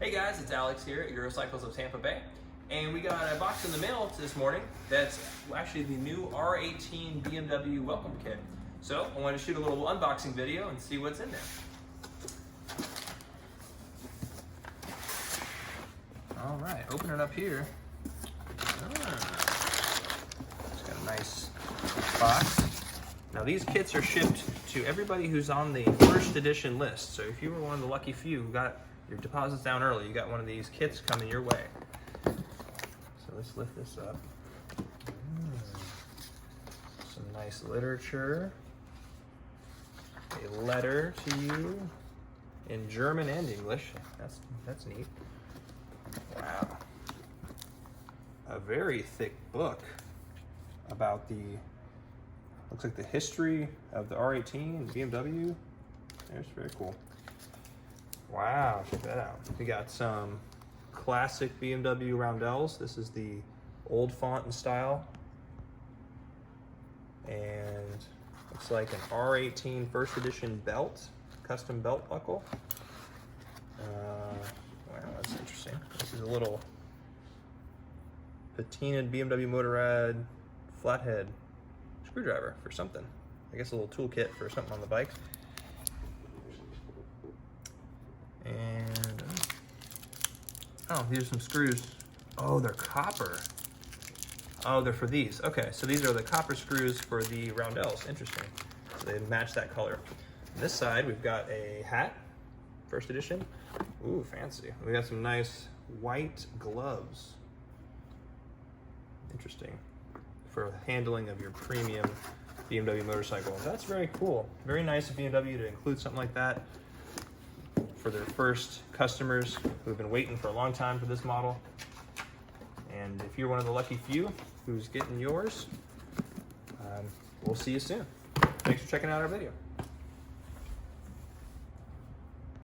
Hey guys, it's Alex here at Eurocycles of Tampa Bay, and we got a box in the mail this morning that's actually the new R18 BMW welcome kit. So I wanted to shoot a little unboxing video and see what's in there. All right, open it up here. It's got a nice box. Now these kits are shipped to everybody who's on the First Edition list. So if you were one of the lucky few who got your deposits down early, you got one of these kits coming your way. So let's lift this up. Some nice literature. A letter to you in German and English. That's neat. Wow. A very thick book about looks like the history of the R18 and BMW. That's very cool. Wow, check that out. We got some classic BMW Roundels. This is the old font and style. And looks like an R18 First Edition belt, custom belt buckle. Wow, that's interesting. This is a little patinaed BMW Motorrad flathead screwdriver for something. I guess a little toolkit for something on the bike. And oh, these are some screws. Oh, they're copper. Oh, they're for these. Okay, so these are the copper screws for the Roundels. Interesting. So they match that color. On this side, we've got a hat, First Edition. Ooh, fancy. We got some nice white gloves. Interesting. For handling of your premium BMW motorcycle. That's very cool. Very nice of BMW to include something like that for their first customers who've been waiting for a long time for this model. And if you're one of the lucky few who's getting yours, we'll see you soon. Thanks for checking out our video.